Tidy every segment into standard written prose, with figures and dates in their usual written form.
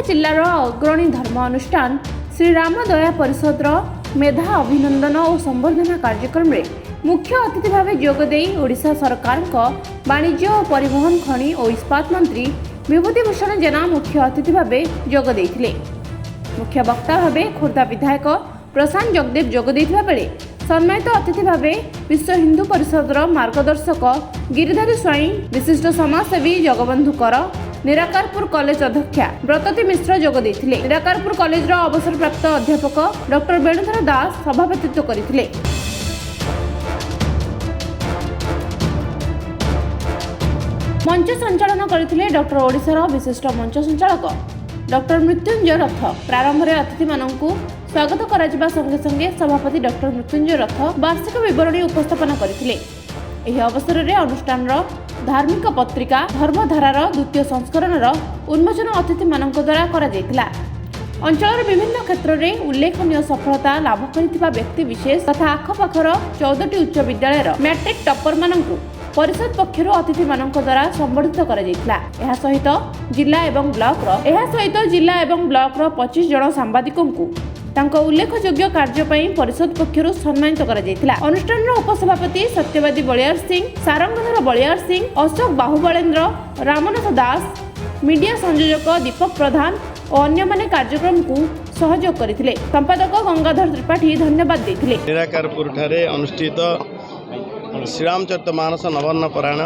जिलार अग्रणी धर्म अनुष्ठान श्री राम दया परिषद मेधा अभिनंदन और संबर्धना कार्यक्रम में मुख्य अतिथि भाव जोगदे ओडिशा सरकार वाणिज्य और परिवहन खनि और इस्पात मंत्री विभूतिभूषण जेना मुख्य अतिथि भाव जोगदे मुख्य वक्ता भाव खोर्धा विधायक प्रशांत जगदेव जोगदे बेले सम्मानित अतिथि भाव विश्व हिंदू परिषद मार्गदर्शक गिरिधारी स्वाई विशिष्ट समाजसेवी जगबंधु कर निराकारपुर कॉलेज अध्यक्षा व्रतती मिश्र जोगदे निराकारपुर कॉलेज अवसरप्राप्त अध्यापक डॉक्टर वेणुधर दास सभापतित्व करथिले। मंच संचालन करथिले डॉक्टर ओडिशार विशिष्ट मंच संचालक डॉक्टर मृत्युंजय रथ। प्रारंभ में अतिथि मानक स्वागत करा संगे संगे सभापति डॉक्टर मृत्युंजय रथ वार्षिक विवरणी उपस्थापन करथिले। एही अवसर में अनुष्ठान धार्मिक पत्रिका धर्मधारार द्वितीय संस्करण उन्मोचन अतिथि मानक द्वारा करा जायतिला। अंचल विभिन्न क्षेत्र में उल्लेखनीय सफलता लाभ करिथिबा व्यक्ति विशेष तथा आखपाखर 14टी उच्च विद्यालय मैट्रिक टॉपर मानक परिषद पक्षर अतिथि मानक द्वारा संबर्धित करा जायतिला। एहा सहित जिला एवं ब्लॉक 25 जन सांबादिकों तांको उल्लेखयोग्य कार्य पई परिषद पक्षर सम्मानित करा जायतिला। अनुष्ठान उपसभापति सत्यवादी बलियार सिंह, सारंगधर बलियार सिंह, अशोक बाहुबलेन्द्र, रामनाथ दास, मीडिया संयोजक दीपक प्रधान और अन्य माने कार्यक्रम को सहयोग करथिले। संपादक गंगाधर त्रिपाठी धन्यवाद देथिले। निराकारपुर ठारे अनुष्ठित श्रीरामचरितमानस नवान्न पारायण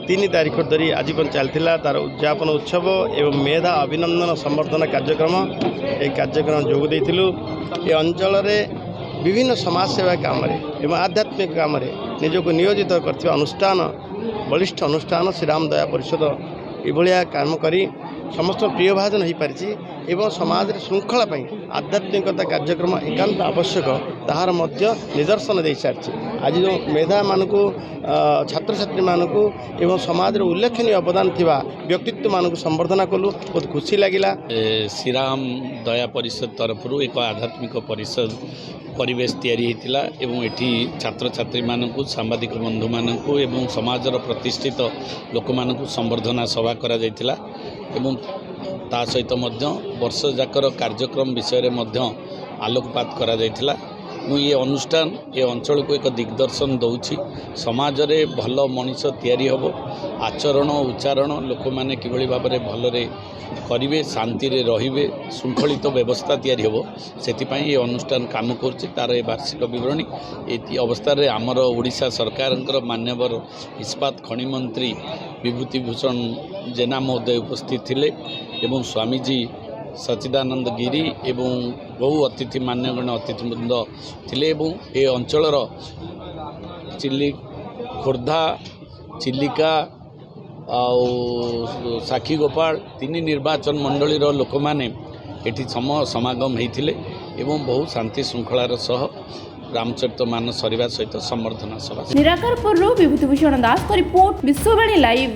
3 तारीख धरी आजीवन चलता तार उद्यापन उत्सव एवं मेधा अभिनंदन संबर्धना कार्यक्रम ये कार्यक्रम जोग देथिलु। ये अंचल विभिन्न समाज सेवा काम एवं आध्यात्मिक काम निजक नियोजित कर अनुष्ठान बलिष्ठ अनुष्ठान श्रीराम दया परिषद यह काम करी समस्त प्रिय भाजन हो पारी एवं समाज श्रृंखला आध्यात्मिकता कार्यक्रम एकांत आवश्यक ताहार मध्य निदर्शन दे सारी। आज जो मेधा मानक छात्र छात्री मानक एवं समाज उल्लेखनीय अवदान थिबा व्यक्तित्व मानक संबर्धना कलु बहुत खुशी लगिला। श्रीराम दया परिषद तरफ एक आध्यात्मिक परिषद परिवेश तैयारी होता एवं एठी छात्र छात्री मानक सांबादिक बंधु मानक एवं समाजर प्रतिष्ठित लोक मानक संबर्धना सभा करा जायतिला एवं ता सहित मध्य वर्ष जाकर कार्यक्रम विषय में आलोकपात करा जायतिला। ये अनुष्ठान ये अंचल को एक दिग्दर्शन दौची समाज रे भल मनीष तैयारी हब आचरण उच्चारण लोक मैंने किभली भाव में भलरे करेंगे शांति रे रहिबे श्रृंखलित व्यवस्था तैयारी हब से ये अनुष्ठान काम कर तार वार्षिक विवरणी ये अवस्था आमर ओडिशा सरकार मान्यवर इस्पात खनि मंत्री विभूतिभूषण जेना महोदय उपस्थित थिले एवं स्वामीजी सच्चिदानंद गिरी एवं बहु अतिथि मान्यगण्य अतिथिवृंद थिले एवं ए अंचलर खोर्धा चिलिका आउ साखीगोपाल 3 निर्वाचन मंडलीर लोक मैंने एठी समागम होते एवं बहु शांति श्रृंखलार सह रामचरितमानस सरिवा सहित संबर्धना सभा। निराकारपुर विभूतिभूषण दास रिपोर्ट विश्ववाणी लाइव।